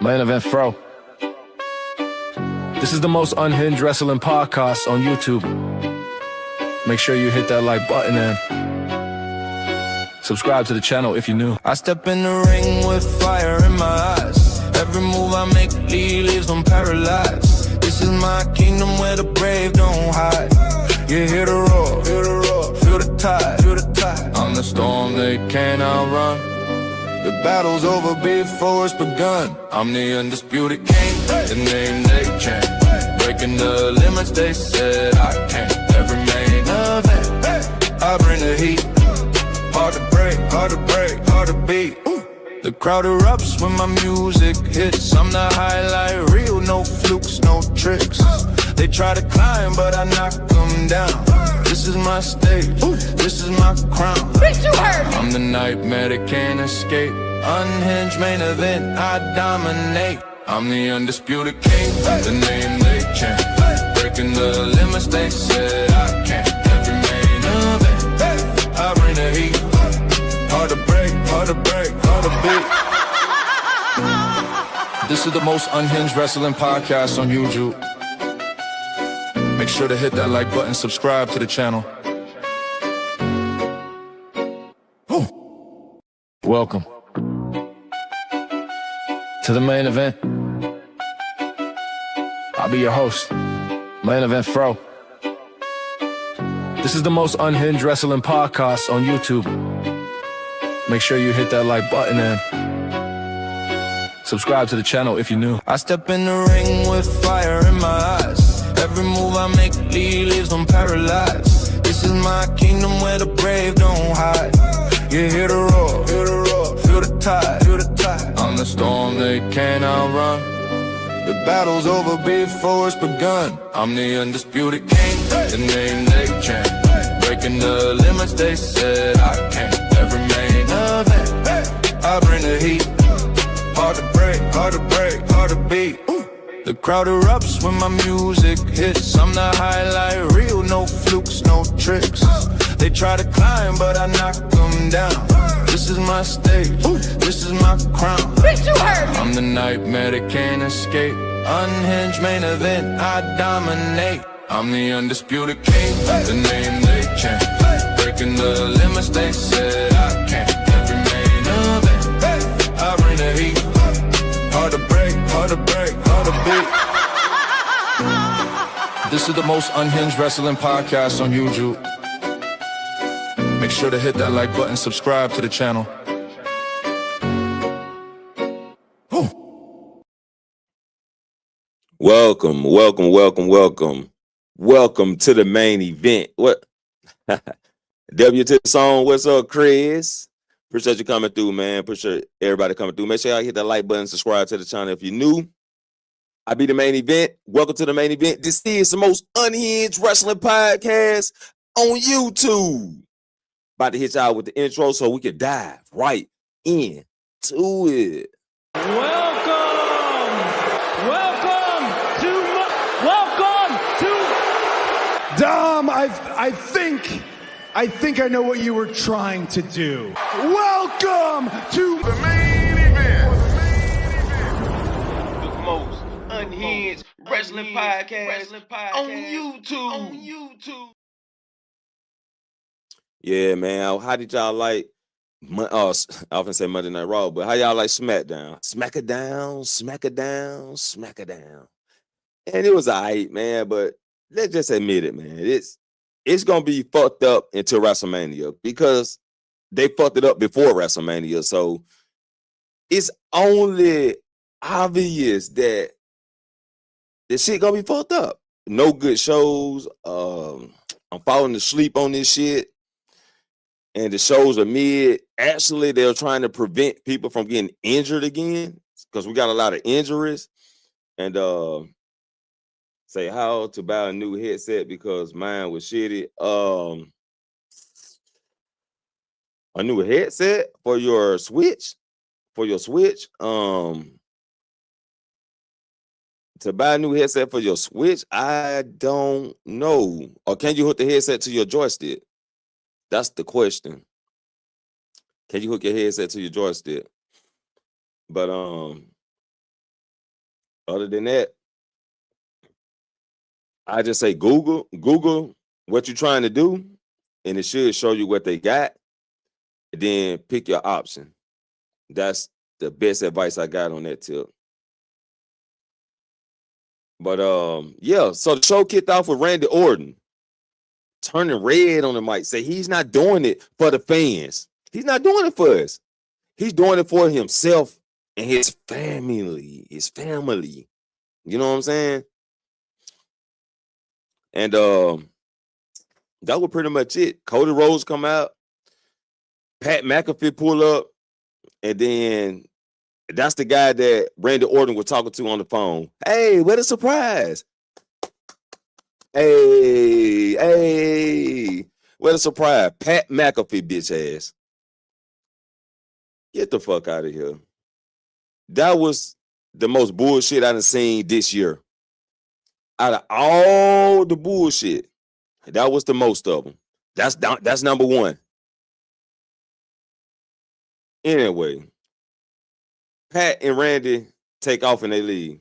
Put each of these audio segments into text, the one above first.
Main event fro. This is the most unhinged wrestling podcast on YouTube. Make sure you hit that like button and subscribe to the channel if you're new. I step in the ring with fire in my eyes. Every move I make leaves them paralyzed. This is my kingdom where the brave don't hide. You hear the roar, feel the tide. I'm the storm they can't outrun. The battle's over before it's begun. I'm the undisputed king, the name they chant. Breaking the limits they said I can't. Every main event, I bring the heat. Hard to break, hard to beat. The crowd erupts when my music hits. I'm the highlight reel, no flukes, no tricks. They try to climb, but I knock them down. This is my stage, this is my crown. Bitch, you heard me. I'm the nightmare that can't escape. Unhinged main event, I dominate. I'm the undisputed king, the name they chant. Breaking the limits they said I can't. Every main event, I bring the heat. Hard to break, hard to beat. This is the most unhinged wrestling podcast on YouTube. Make sure to hit that like button, subscribe to the channel. Welcome to the main event. I'll be your host, Main Event Fro. This is the most unhinged wrestling podcast on YouTube. Make sure you hit that like button and subscribe to the channel if you're new. I step in the ring with fire in my eyes. Every move I make leaves them paralyzed. This is my kingdom where the brave don't hide. You hear the roar, feel the tide. I'm the storm they can't outrun. The battle's over before it's begun. I'm the undisputed king, the name they chant. Breaking the limits they said I can't. Every main event, I bring the heat. Hard to break, hard to beat. The crowd erupts when my music hits. I'm the highlight reel, no flukes, no tricks. They try to climb, but I knock them down. This is my stage, this is my crown. Bitch, you heard me. I'm the nightmare that can't escape. Unhinged main event, I dominate. I'm the undisputed king, the name they chant. Breaking the limits they said I can't. Every main event, I bring the heat. Hard to break, hard to beat. This is the most unhinged wrestling podcast on YouTube. Make sure to hit that like button, subscribe to the channel. Welcome to the main event. What? W to the song. What's up, Chris? Appreciate you coming through, man. Appreciate everybody coming through. Make sure y'all hit that like button, subscribe to the channel if you're new. I be the main event. Welcome to the main event. This is the most unhinged wrestling podcast on YouTube. About to hit y'all with the intro so we can dive right into it. Welcome to Dom, I think I know what you were trying to do. Welcome to the main event. The most unhinged wrestling podcast on YouTube. Yeah, man. How did y'all like? I often say Monday Night Raw, but how y'all like Smackdown? Smack it down. And it was alright, man. But let's just admit it, man. It's gonna be fucked up until WrestleMania because they fucked it up before WrestleMania. So it's only obvious that the shit gonna be fucked up. No good shows. I'm falling asleep on this shit. And the shows are mid. Actually, they're trying to prevent people from getting injured again because we got a lot of injuries. And say how to buy a new headset because mine was shitty. A new headset for your Switch. To buy a new headset for your Switch, I don't know. Or can you hook the headset to your joystick? That's the question. Can you hook your headset to your joystick? But Other than that, I just say Google what you're trying to do, and it should show you what they got. And then pick your option. That's the best advice I got on that tip. But yeah, so the show kicked off with Randy Orton turning red on the mic, say he's not doing it for the fans. He's not doing it for us. He's doing it for himself and his family. You know what I'm saying? And that was pretty much it. Cody Rhodes come out, Pat McAfee pull up, and then that's the guy that Randy Orton was talking to on the phone. Hey, what a surprise. Hey, what a surprise. Pat McAfee, bitch ass. Get the fuck out of here. That was the most bullshit I done seen this year. Out of all the bullshit, that was the most of them. That's number one. Anyway, Pat and Randy take off and they leave.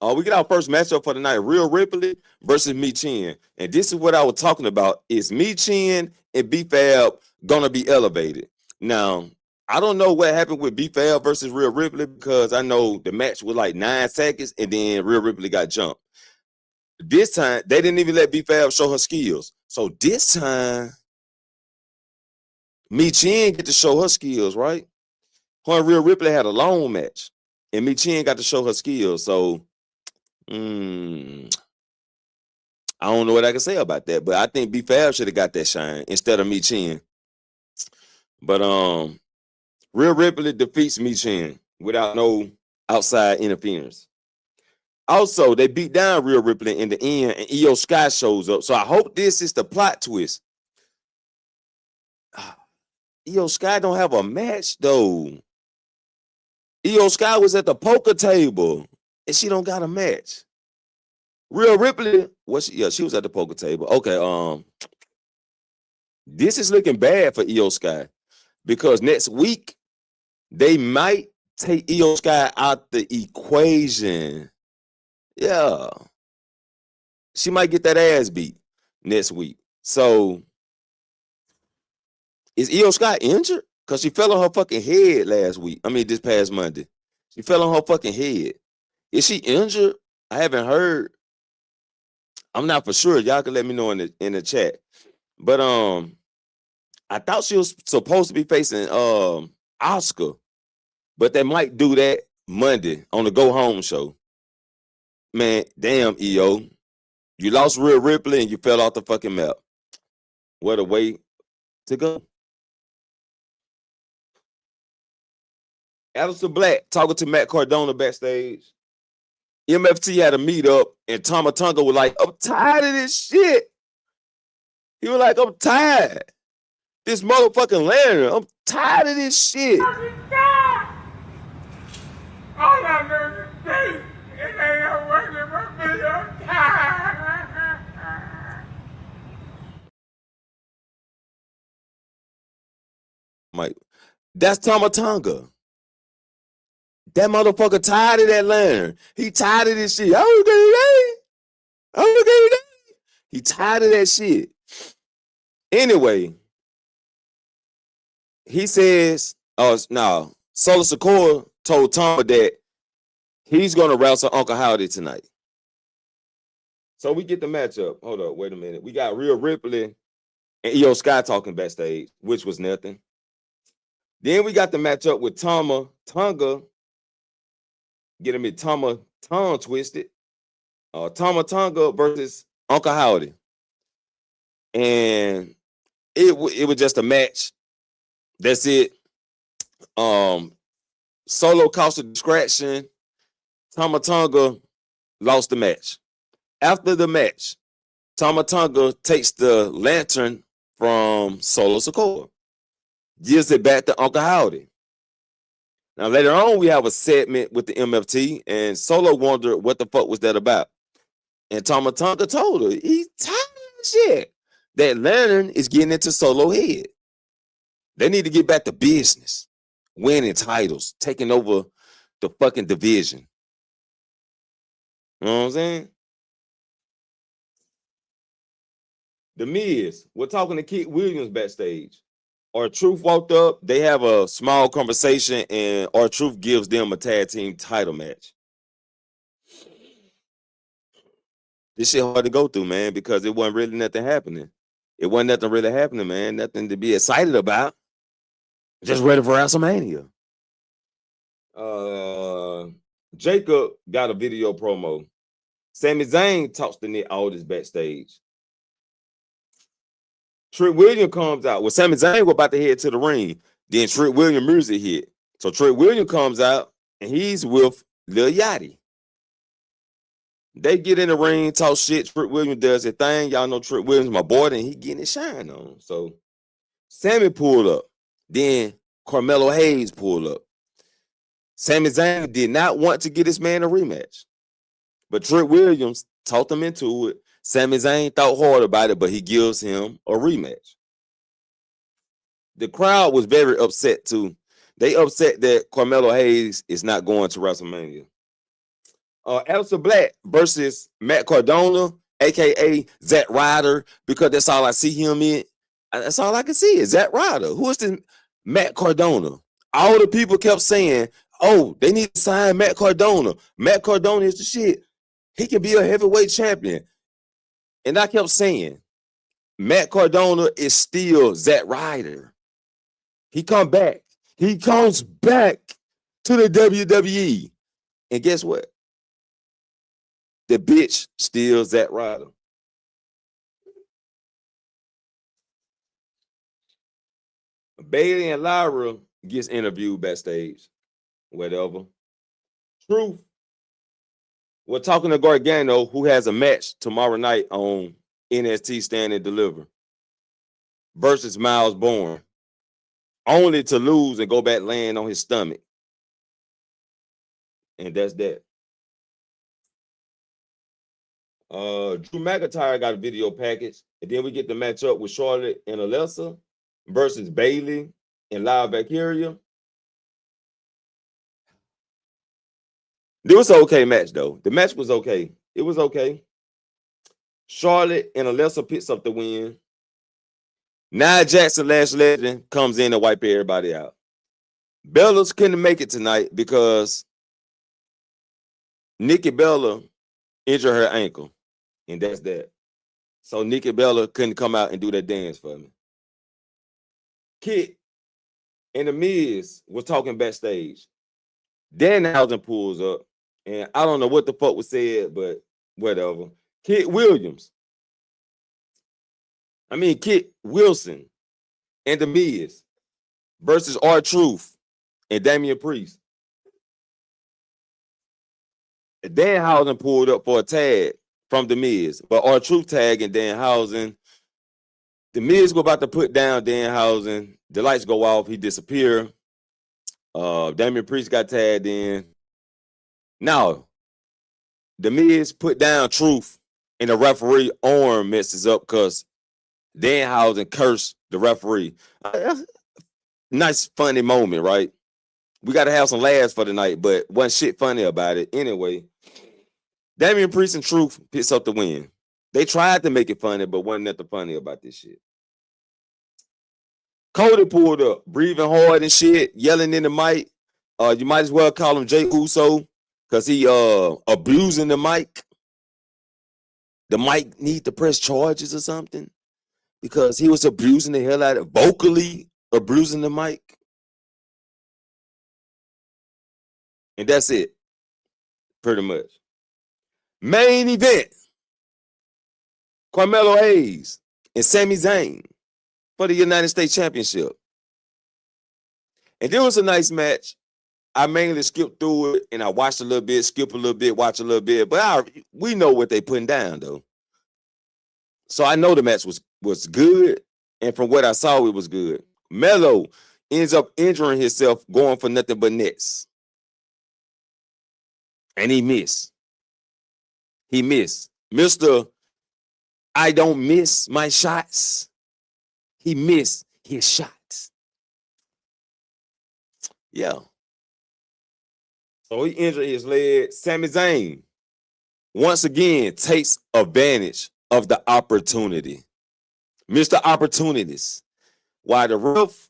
We get our first matchup for the night, Rhea Ripley versus Michin. And this is what I was talking about. Is Michin and B-Fab gonna be elevated? Now, I don't know what happened with B-Fab versus Rhea Ripley because I know the match was like 9 seconds and then Rhea Ripley got jumped. This time, they didn't even let B-Fab show her skills. So this time, Michin get to show her skills, right? Her and Rhea Ripley had a long match. And Michin got to show her skills. So, I don't know what I can say about that. But I think B-Fab should have got that shine instead of Michin. But Rhea Ripley defeats Michin without no outside interference. Also, they beat down Rhea Ripley in the end, and Io Sky shows up. So I hope this is the plot twist. Io Sky don't have a match, though. Io Sky was at the poker table, and she don't got a match. Rhea Ripley, she was at the poker table. Okay, this is looking bad for Io Sky because next week they might take Io Sky out the equation. Yeah. She might get that ass beat next week. So, is Io Sky injured? Because she fell on her fucking head this past Monday. She fell on her fucking head. Is she injured? I haven't heard. I'm not for sure. Y'all can let me know in the chat. But I thought she was supposed to be facing Oscar. But they might do that Monday on the Go Home show. Man, damn, EO. You lost Rhea Ripley and you fell off the fucking map. What a way to go. Aleister Black talking to Matt Cardona backstage. MFT had a meetup and Tama Tonga was like, I'm tired of this shit. He was like, I'm tired. This motherfucking lantern. I'm tired of this shit. All I know is this. It ain't working for me. I'm tired. Mike, that's Tama Tonga. That motherfucker tired of that lantern. He tired of this shit. He tired of that shit. Anyway, he says, Solo Sikoa told Tama that he's going to wrestle Uncle Howdy tonight. So we get the matchup. Hold up, wait a minute. We got Rhea Ripley and Io Sky talking backstage, which was nothing. Then we got the matchup with Tama Tonga. Getting me Tama tongue twisted. Tama Tonga versus Uncle Howdy. And it was just a match. That's it. Solo caused a distraction. Tama Tonga lost the match. After the match, Tama Tonga takes the lantern from Solo Sikoa, gives it back to Uncle Howdy. Now, later on, we have a segment with the MFT, and Solo wondered what the fuck was that about. And Tama Tonga told her, he's tired of shit. That lantern is getting into Solo head. They need to get back to business, winning titles, taking over the fucking division. You know what I'm saying? The Miz, we're talking to Kit Williams backstage. R-Truth walked up. They have a small conversation, and R-Truth gives them a tag team title match. This shit hard to go through, man, because it wasn't really nothing happening. It wasn't nothing really happening, man. Nothing to be excited about. Just ready for WrestleMania. Jacob got a video promo. Sami Zayn talks to Nick Aldis backstage. Trick Williams comes out. Well, Sami Zayn was about to head to the ring. Then Trick Williams music hit. So Trick Williams comes out, and he's with Lil Yachty. They get in the ring, talk shit. Trick Williams does his thing. Y'all know Trick Williams, my boy, and he getting his shine on. So Sammy pulled up. Then Carmelo Hayes pulled up. Sami Zayn did not want to get this man a rematch. But Trick Williams talked him into it. Sami Zayn thought hard about it, but he gives him a rematch. The crowd was very upset too. They upset that Carmelo Hayes is not going to WrestleMania. Aleister Black versus Matt Cardona, aka Zack Ryder, because that's all I see him in. That's all I can see is Zack Ryder. Who is this Matt Cardona? All the people kept saying, oh, they need to sign Matt Cardona. Matt Cardona is the shit. He can be a heavyweight champion. And I kept saying, Matt Cardona is still Zack Ryder. He comes back to the WWE. And guess what? The bitch still Zack Ryder. Bailey and Lyra gets interviewed backstage. Whatever. Truth. We're talking to Gargano, who has a match tomorrow night on NXT Stand and Deliver versus Miles Bourne, only to lose and go back laying on his stomach. And that's that. Drew McIntyre got a video package, and then we get the matchup with Charlotte and Alexa versus Bayley and Liv Valkyria. It was an okay match, though. The match was okay. It was okay. Charlotte and Alexa picks up the win. Nia Jackson, Lash Legend, comes in and wipe everybody out. Bella's couldn't make it tonight because Nikki Bella injured her ankle, and that's that. So Nikki Bella couldn't come out and do that dance for me. Kit and The Miz was talking backstage. Danhausen pulls up, and I don't know what the fuck was said, but whatever. Kit Wilson and The Miz versus R-Truth and Damian Priest. Danhausen pulled up for a tag from The Miz, but R-Truth tagging Danhausen. The Miz go about to put down Danhausen. The lights go off. He disappear. Damian Priest got tagged in. Now, The Miz put down Truth, and the referee arm messes up because Danhausen cursed the referee. Nice, funny moment, right? We got to have some laughs for the night, but wasn't shit funny about it. Anyway, Damian Priest and Truth picks up the win. They tried to make it funny, but wasn't nothing funny about this shit. Cody pulled up, breathing hard and shit, yelling in the mic. You might as well call him Jay Uso because he abusing the mic. The mic need to press charges or something because he was abusing the hell out of vocally abusing the mic. And that's it, pretty much. Main event, Carmelo Hayes and Sami Zayn for the United States Championship. And there was a nice match. I mainly skipped through it, and I watched a little bit, skip a little bit, watch a little bit. But we know what they putting down, though. So I know the match was good, and from what I saw, it was good. Melo ends up injuring himself going for nothing but nets. And he missed. He missed. Mr. I don't miss my shots. He missed his shots. Yeah. So he injured his leg. Sami Zayn once again takes advantage of the opportunity. Mr. Opportunities. While the ref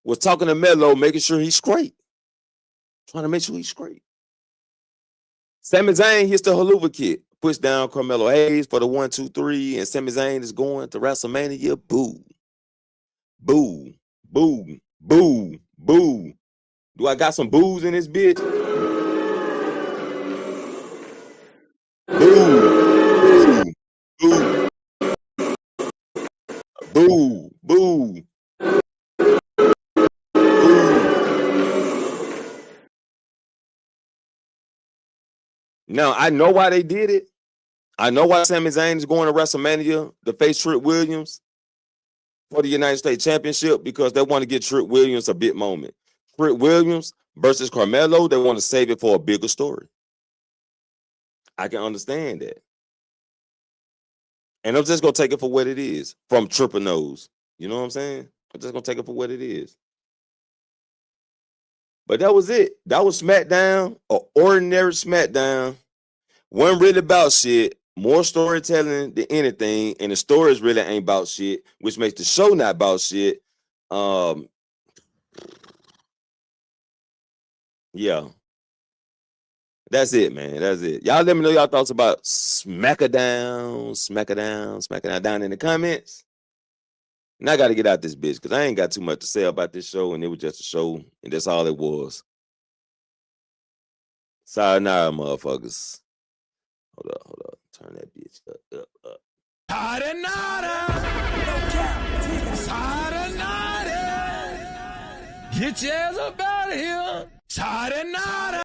was talking to Melo, making sure he's straight. Trying to make sure he's straight. Sami Zayn hits the haluva kick. Push down Carmelo Hayes for the 1-2-3. And Sami Zayn is going to WrestleMania. Boo. Boo. Boo. Boo. Boo. Do I got some boos in this bitch? Boo. Boo. Boo. Boo. Boo. Now, I know why they did it. I know why Sami Zayn is going to WrestleMania to face Trick Williams for the United States Championship, because they want to get Trick Williams a big moment. Trick Williams versus Carmelo, they want to save it for a bigger story. I can understand that. And I'm just going to take it for what it is from Triple Nose. You know what I'm saying? I'm just going to take it for what it is. But that was it. That was Smackdown, an ordinary Smackdown. Wasn't really about shit. More storytelling than anything. And the stories really ain't about shit, which makes the show not about shit. Yeah. That's it, man. That's it. Y'all let me know y'all thoughts about Smackdown down in the comments. And I got to get out this bitch because I ain't got too much to say about this show, and it was just a show, and that's all it was. Sayonara, motherfuckers. Hold up. Turn that bitch up. Get your ass up out of here.